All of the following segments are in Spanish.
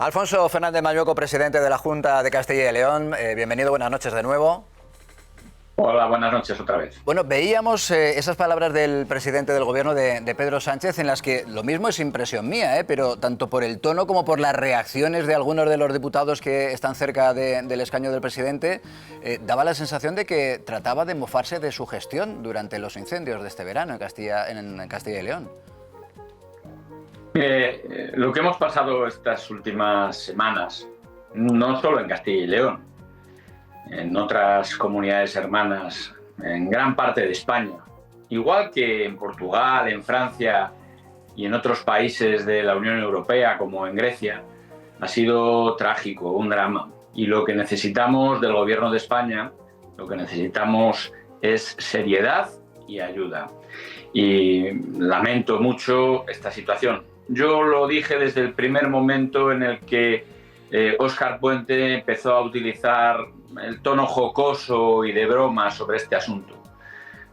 Alfonso Fernández Mañueco, presidente de la Junta de Castilla y León. Bienvenido, buenas noches de nuevo. Hola, buenas noches otra vez. Bueno, veíamos esas palabras del presidente del gobierno de Pedro Sánchez, en las que lo mismo es impresión mía, pero tanto por el tono como por las reacciones de algunos de los diputados que están cerca del escaño del presidente, daba la sensación de que trataba de mofarse de su gestión durante los incendios de este verano en Castilla y León. Lo que hemos pasado estas últimas semanas, no solo en Castilla y León, en otras comunidades hermanas, en gran parte de España, igual que en Portugal, en Francia y en otros países de la Unión Europea, como en Grecia, ha sido trágico, un drama. Y lo que necesitamos del Gobierno de España, lo que necesitamos es seriedad y ayuda. Y lamento mucho esta situación. Yo lo dije desde el primer momento en el que Óscar Puente empezó a utilizar el tono jocoso y de broma sobre este asunto.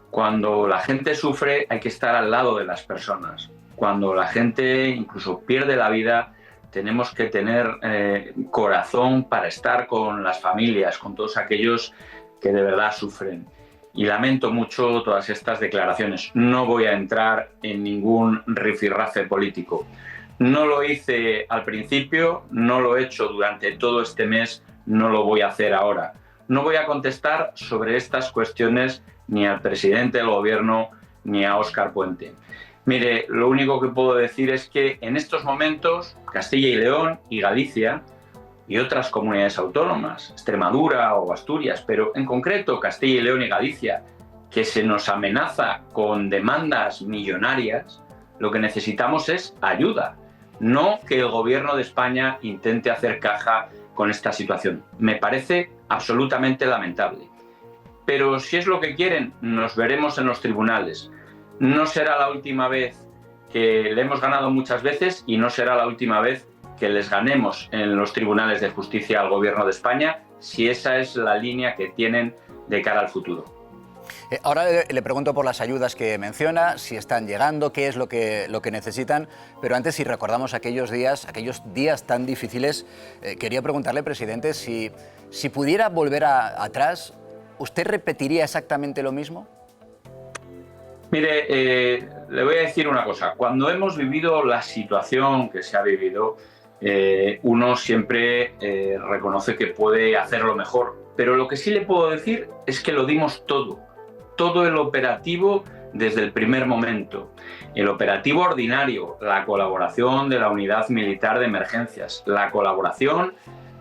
Cuando la gente sufre hay que estar al lado de las personas. Cuando la gente incluso pierde la vida, tenemos que tener corazón para estar con las familias, con todos aquellos que de verdad sufren. Y lamento mucho todas estas declaraciones. No voy a entrar en ningún rifirrafe político. No lo hice al principio, no lo he hecho durante todo este mes, no lo voy a hacer ahora. No voy a contestar sobre estas cuestiones ni al presidente del gobierno ni a Óscar Puente. Mire, lo único que puedo decir es que en estos momentos Castilla y León y Galicia y otras comunidades autónomas, Extremadura o Asturias, pero en concreto Castilla y León y Galicia, que se nos amenaza con demandas millonarias, lo que necesitamos es ayuda, no que el gobierno de España intente hacer caja con esta situación. Me parece absolutamente lamentable. Pero si es lo que quieren, nos veremos en los tribunales. No será la última vez que le hemos ganado muchas veces y no será la última vez que les ganemos en los tribunales de justicia al gobierno de España, si esa es la línea que tienen de cara al futuro. Ahora le pregunto por las ayudas que menciona, si están llegando, qué es lo que necesitan, pero antes, si recordamos aquellos días tan difíciles, quería preguntarle, presidente, si pudiera volver atrás, ¿usted repetiría exactamente lo mismo? Mire, le voy a decir una cosa. Cuando hemos vivido la situación que se ha vivido, uno siempre reconoce que puede hacerlo mejor. Pero lo que sí le puedo decir es que lo dimos todo el operativo desde el primer momento. El operativo ordinario, la colaboración de la Unidad Militar de Emergencias, la colaboración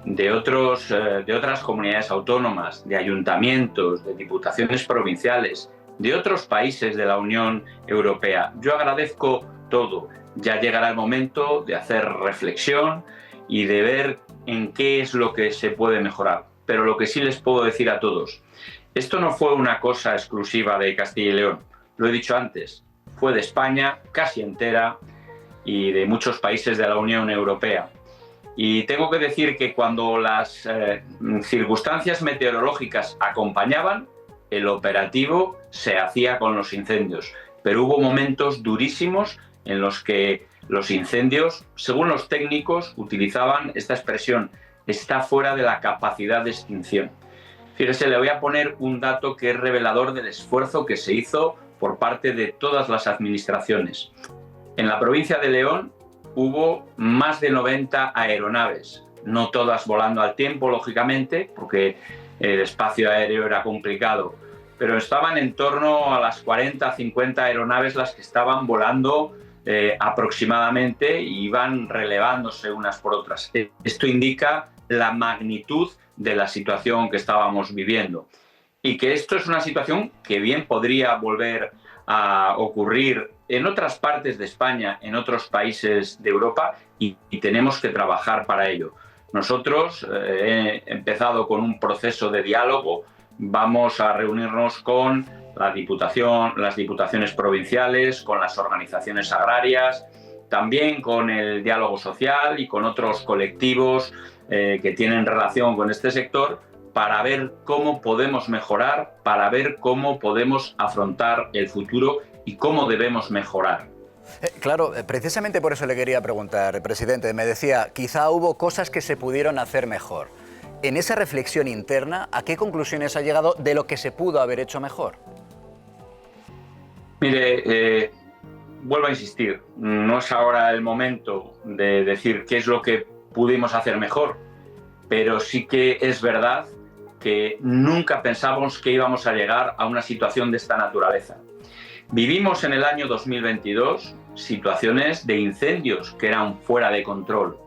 de otras comunidades autónomas, de ayuntamientos, de diputaciones provinciales, de otros países de la Unión Europea. Yo agradezco todo. Ya llegará el momento de hacer reflexión y de ver en qué es lo que se puede mejorar. Pero lo que sí les puedo decir a todos, esto no fue una cosa exclusiva de Castilla y León. Lo he dicho antes, fue de España casi entera y de muchos países de la Unión Europea. Y tengo que decir que cuando las circunstancias meteorológicas acompañaban, el operativo se hacía con los incendios. Pero hubo momentos durísimos en los que los incendios, según los técnicos, utilizaban esta expresión: está fuera de la capacidad de extinción. Fíjese, le voy a poner un dato que es revelador del esfuerzo que se hizo por parte de todas las administraciones. En la provincia de León hubo más de 90 aeronaves, no todas volando al tiempo, lógicamente, porque el espacio aéreo era complicado, pero estaban en torno a las 40, 50 aeronaves las que estaban volando aproximadamente y iban relevándose unas por otras. Esto indica la magnitud de la situación que estábamos viviendo y que esto es una situación que bien podría volver a ocurrir en otras partes de España, en otros países de Europa y tenemos que trabajar para ello. Nosotros he empezado con un proceso de diálogo, vamos a reunirnos con la Diputación, las diputaciones provinciales, con las organizaciones agrarias, también con el diálogo social y con otros colectivos que tienen relación con este sector, para ver cómo podemos mejorar, para ver cómo podemos afrontar el futuro y cómo debemos mejorar. Claro, precisamente por eso le quería preguntar, presidente. Me decía, quizá hubo cosas que se pudieron hacer mejor. En esa reflexión interna, ¿a qué conclusiones ha llegado de lo que se pudo haber hecho mejor? Mire, vuelvo a insistir, no es ahora el momento de decir qué es lo que pudimos hacer mejor, pero sí que es verdad que nunca pensamos que íbamos a llegar a una situación de esta naturaleza. Vivimos en el año 2022 situaciones de incendios que eran fuera de control,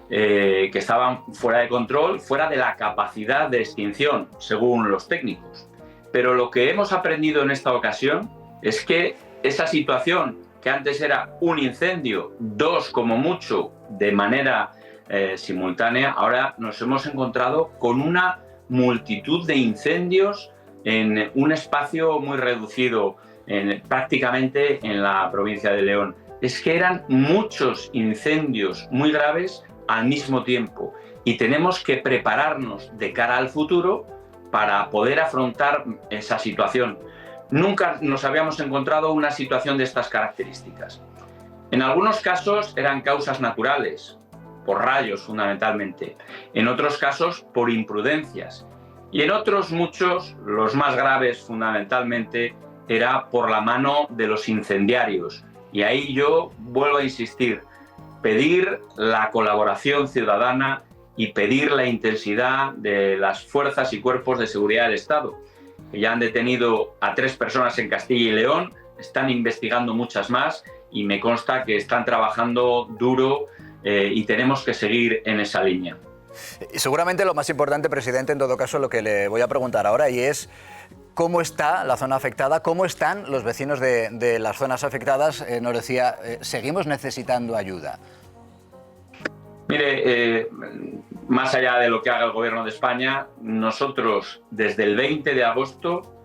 que estaban fuera de control, fuera de la capacidad de extinción, según los técnicos. Pero lo que hemos aprendido en esta ocasión es que esa situación, que antes era un incendio, dos como mucho, de manera simultánea, ahora nos hemos encontrado con una multitud de incendios en un espacio muy reducido, prácticamente en la provincia de León. Es que eran muchos incendios muy graves al mismo tiempo y tenemos que prepararnos de cara al futuro para poder afrontar esa situación. Nunca nos habíamos encontrado una situación de estas características. En algunos casos eran causas naturales, por rayos fundamentalmente, en otros casos por imprudencias y en otros muchos, los más graves fundamentalmente, era por la mano de los incendiarios. Y ahí yo vuelvo a insistir, pedir la colaboración ciudadana y pedir la intensidad de las fuerzas y cuerpos de seguridad del Estado, que ya han detenido a 3 personas en Castilla y León, están investigando muchas más y me consta que están trabajando duro y tenemos que seguir en esa línea. Y seguramente lo más importante, presidente, en todo caso, lo que le voy a preguntar ahora, y es cómo está la zona afectada, cómo están los vecinos de las zonas afectadas. Nos decía, seguimos necesitando ayuda. Mire, más allá de lo que haga el Gobierno de España, nosotros desde el 20 de agosto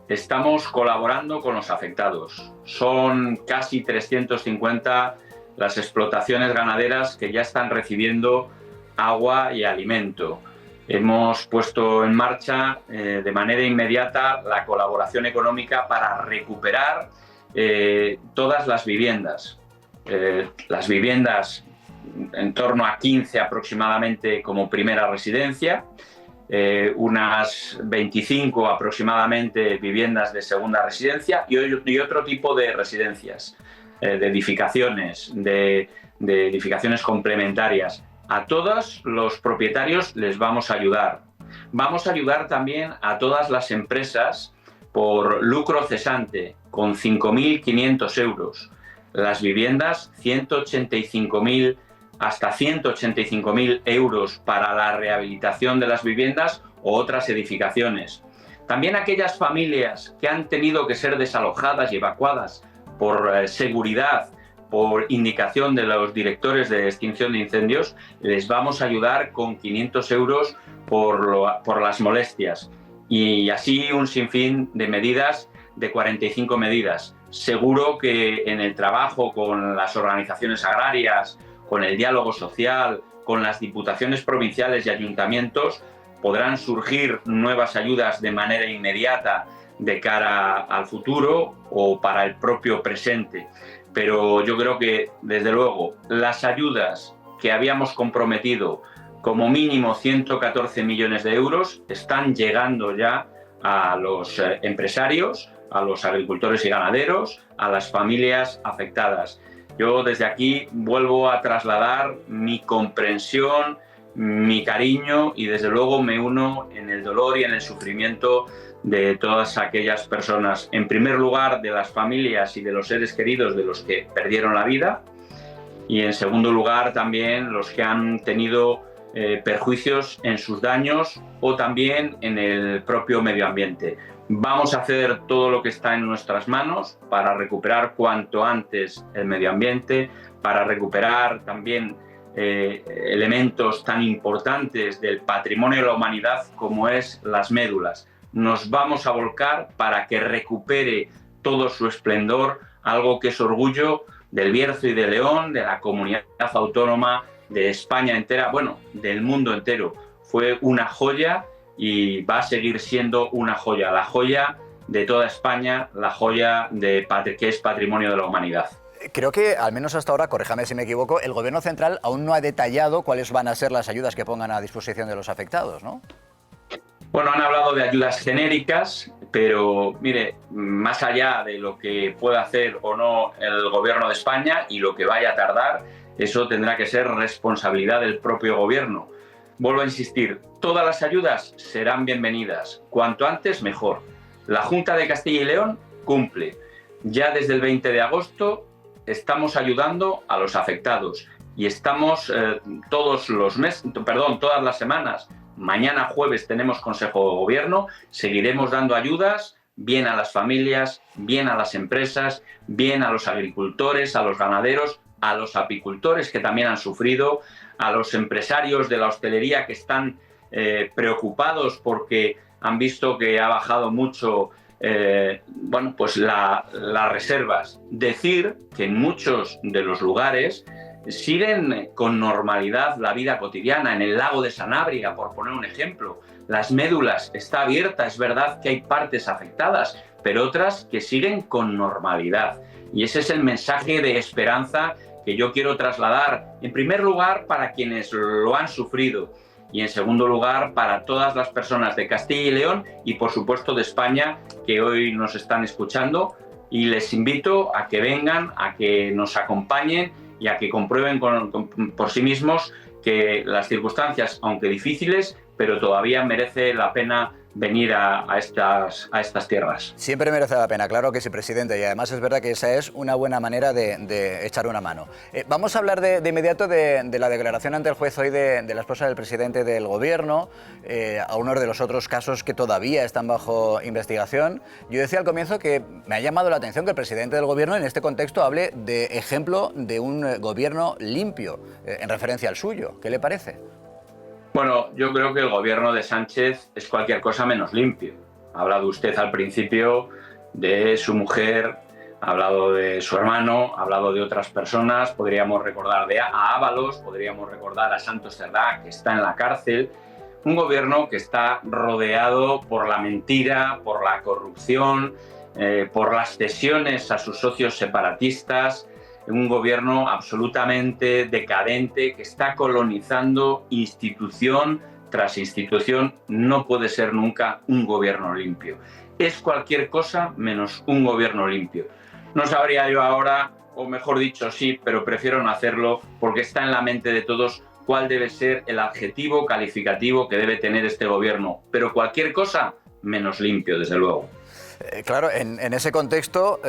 estamos colaborando con los afectados. Son casi 350 las explotaciones ganaderas que ya están recibiendo agua y alimento. Hemos puesto en marcha de manera inmediata la colaboración económica para recuperar todas las viviendas. Las viviendas en torno a 15 aproximadamente como primera residencia, unas 25 aproximadamente viviendas de segunda residencia y otro tipo de residencias, de edificaciones, de edificaciones complementarias. A todos los propietarios les vamos a ayudar. Vamos a ayudar también a todas las empresas por lucro cesante, con 5.500 euros. Las viviendas, 185.000 hasta 185.000 euros para la rehabilitación de las viviendas o otras edificaciones. También aquellas familias que han tenido que ser desalojadas y evacuadas por seguridad, por indicación de los directores de extinción de incendios, les vamos a ayudar con 500 euros por las molestias. Y así un sinfín de medidas, de 45 medidas. Seguro que en el trabajo con las organizaciones agrarias, con el diálogo social, con las diputaciones provinciales y ayuntamientos, podrán surgir nuevas ayudas de manera inmediata de cara al futuro o para el propio presente. Pero yo creo que, desde luego, las ayudas que habíamos comprometido, como mínimo 114 millones de euros, están llegando ya a los empresarios, a los agricultores y ganaderos, a las familias afectadas. Yo desde aquí vuelvo a trasladar mi comprensión, mi cariño y desde luego me uno en el dolor y en el sufrimiento de todas aquellas personas. En primer lugar, de las familias y de los seres queridos de los que perdieron la vida y en segundo lugar también los que han tenido perjuicios en sus daños o también en el propio medio ambiente. Vamos a hacer todo lo que está en nuestras manos para recuperar cuanto antes el medio ambiente, para recuperar también elementos tan importantes del patrimonio de la humanidad como es las médulas. Nos vamos a volcar para que recupere todo su esplendor, algo que es orgullo del Bierzo y de León, de la comunidad autónoma, de España entera, bueno, del mundo entero. Fue una joya y va a seguir siendo una joya, la joya de toda España, la joya que es patrimonio de la humanidad. Creo que, al menos hasta ahora, corríjame si me equivoco, el Gobierno central aún no ha detallado cuáles van a ser las ayudas que pongan a disposición de los afectados, ¿no? Bueno, han hablado de ayudas genéricas, pero mire, más allá de lo que pueda hacer o no el Gobierno de España y lo que vaya a tardar, eso tendrá que ser responsabilidad del propio Gobierno. Vuelvo a insistir, todas las ayudas serán bienvenidas, cuanto antes mejor. La Junta de Castilla y León cumple. Ya desde el 20 de agosto estamos ayudando a los afectados y estamos todas las semanas. Mañana jueves tenemos Consejo de Gobierno, seguiremos dando ayudas bien a las familias, bien a las empresas, bien a los agricultores, a los ganaderos, a los apicultores que también han sufrido, a los empresarios de la hostelería que están preocupados porque han visto que ha bajado mucho las reservas. Decir que en muchos de los lugares siguen con normalidad la vida cotidiana. En el lago de Sanabria, por poner un ejemplo, las médulas está abierta, es verdad que hay partes afectadas, pero otras que siguen con normalidad. Y ese es el mensaje de esperanza que yo quiero trasladar, en primer lugar, para quienes lo han sufrido, y en segundo lugar, para todas las personas de Castilla y León y, por supuesto, de España, que hoy nos están escuchando. Y les invito a que vengan, a que nos acompañen y a que comprueben por sí mismos que las circunstancias, aunque difíciles, pero todavía merece la pena venir a estas tierras. Siempre merece la pena, claro que sí, presidente, y además es verdad que esa es una buena manera de echar una mano. Vamos a hablar de inmediato de la declaración ante el juez hoy de la esposa del presidente del Gobierno, a uno de los otros casos que todavía están bajo investigación. Yo decía al comienzo que me ha llamado la atención que el presidente del Gobierno en este contexto hable de ejemplo de un gobierno limpio, en referencia al suyo. ¿Qué le parece? Bueno, yo creo que el gobierno de Sánchez es cualquier cosa menos limpio. Ha hablado usted al principio de su mujer, ha hablado de su hermano, ha hablado de otras personas, podríamos recordar a Ábalos, podríamos recordar a Santos Cerdá, que está en la cárcel. Un gobierno que está rodeado por la mentira, por la corrupción, por las cesiones a sus socios separatistas. Un gobierno absolutamente decadente que está colonizando institución tras institución. No puede ser nunca un gobierno limpio. Es cualquier cosa menos un gobierno limpio. No sabría yo ahora, o mejor dicho sí, pero prefiero no hacerlo porque está en la mente de todos cuál debe ser el adjetivo calificativo que debe tener este gobierno. Pero cualquier cosa menos limpio, desde luego. Claro, en ese contexto,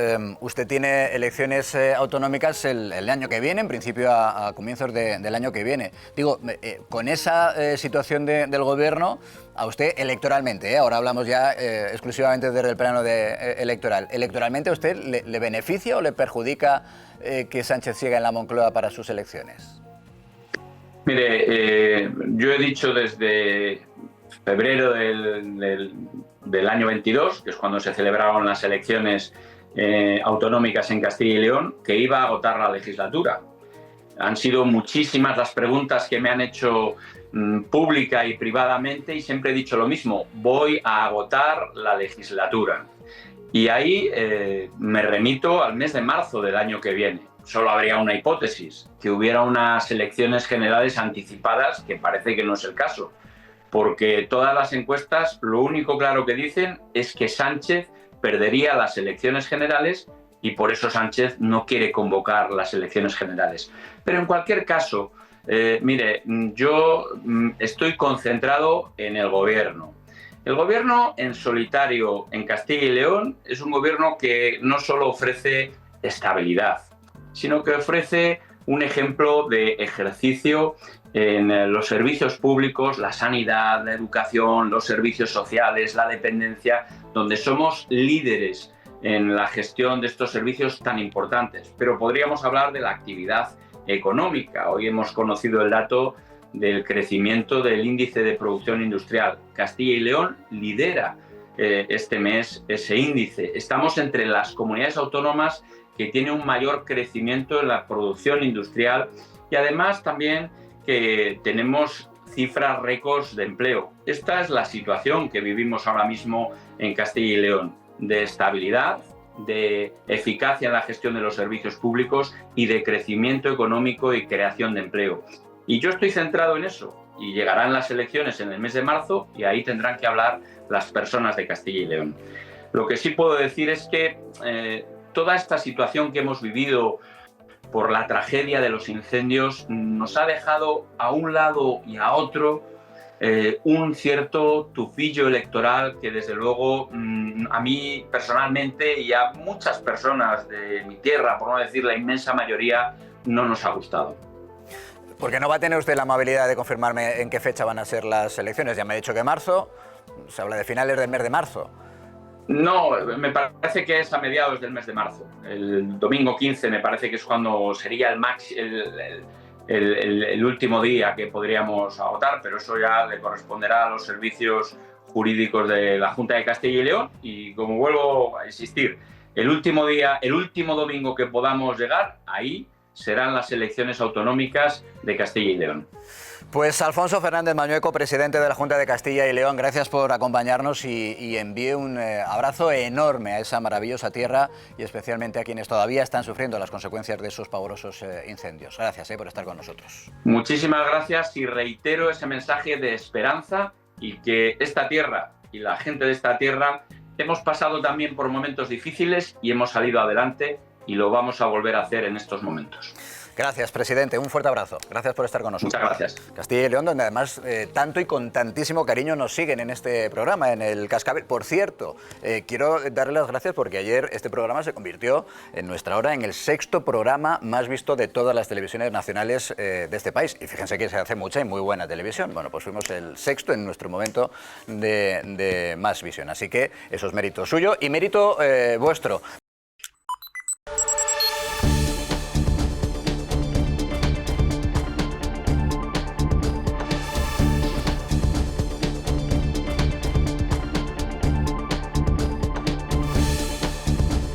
usted tiene elecciones autonómicas el año que viene, en principio a comienzos del año que viene. Digo, con esa situación del Gobierno, a usted electoralmente, ahora hablamos ya exclusivamente desde el plano electoral, ¿electoralmente a usted le beneficia o le perjudica que Sánchez siga en la Moncloa para sus elecciones? Mire, yo he dicho desde febrero del año 22, que es cuando se celebraron las elecciones autonómicas en Castilla y León, que iba a agotar la legislatura. Han sido muchísimas las preguntas que me han hecho pública y privadamente y siempre he dicho lo mismo: voy a agotar la legislatura. Y ahí me remito al mes de marzo del año que viene. Solo habría una hipótesis, que hubiera unas elecciones generales anticipadas, que parece que no es el caso, porque todas las encuestas lo único claro que dicen es que Sánchez perdería las elecciones generales y por eso Sánchez no quiere convocar las elecciones generales. Pero en cualquier caso, mire, yo estoy concentrado en el gobierno. El gobierno en solitario en Castilla y León es un gobierno que no solo ofrece estabilidad, sino que ofrece un ejemplo de ejercicio en los servicios públicos, la sanidad, la educación, los servicios sociales, la dependencia, donde somos líderes en la gestión de estos servicios tan importantes. Pero podríamos hablar de la actividad económica. Hoy hemos conocido el dato del crecimiento del índice de producción industrial. Castilla y León lidera este mes ese índice. Estamos entre las comunidades autónomas que tienen un mayor crecimiento en la producción industrial y además también que tenemos cifras récords de empleo. Esta es la situación que vivimos ahora mismo en Castilla y León, de estabilidad, de eficacia en la gestión de los servicios públicos y de crecimiento económico y creación de empleo. Y yo estoy centrado en eso. Y llegarán las elecciones en el mes de marzo y ahí tendrán que hablar las personas de Castilla y León. Lo que sí puedo decir es que toda esta situación que hemos vivido por la tragedia de los incendios nos ha dejado a un lado y a otro un cierto tufillo electoral que desde luego a mí personalmente y a muchas personas de mi tierra, por no decir la inmensa mayoría, no nos ha gustado. Porque no va a tener usted la amabilidad de confirmarme en qué fecha van a ser las elecciones. Ya me ha dicho que marzo, se habla de finales del mes de marzo. No, me parece que es a mediados del mes de marzo. El domingo 15 me parece que es cuando sería el último día que podríamos votar, pero eso ya le corresponderá a los servicios jurídicos de la Junta de Castilla y León. Y como vuelvo a insistir, el último domingo que podamos llegar, ahí serán las elecciones autonómicas de Castilla y León. Pues Alfonso Fernández Mañueco, presidente de la Junta de Castilla y León, gracias por acompañarnos y envíe un abrazo enorme a esa maravillosa tierra y especialmente a quienes todavía están sufriendo las consecuencias de esos pavorosos incendios. Gracias por estar con nosotros. Muchísimas gracias y reitero ese mensaje de esperanza y que esta tierra y la gente de esta tierra hemos pasado también por momentos difíciles y hemos salido adelante y lo vamos a volver a hacer en estos momentos. Gracias, presidente. Un fuerte abrazo. Gracias por estar con nosotros. Muchas gracias. Castilla y León, donde además tanto y con tantísimo cariño nos siguen en este programa, en el Cascabel. Por cierto, quiero darle las gracias porque ayer este programa se convirtió en nuestra hora en el 6º programa más visto de todas las televisiones nacionales de este país. Y fíjense que se hace mucha y muy buena televisión. Bueno, pues fuimos el 6º en nuestro momento de más visión. Así que eso es mérito suyo y mérito vuestro.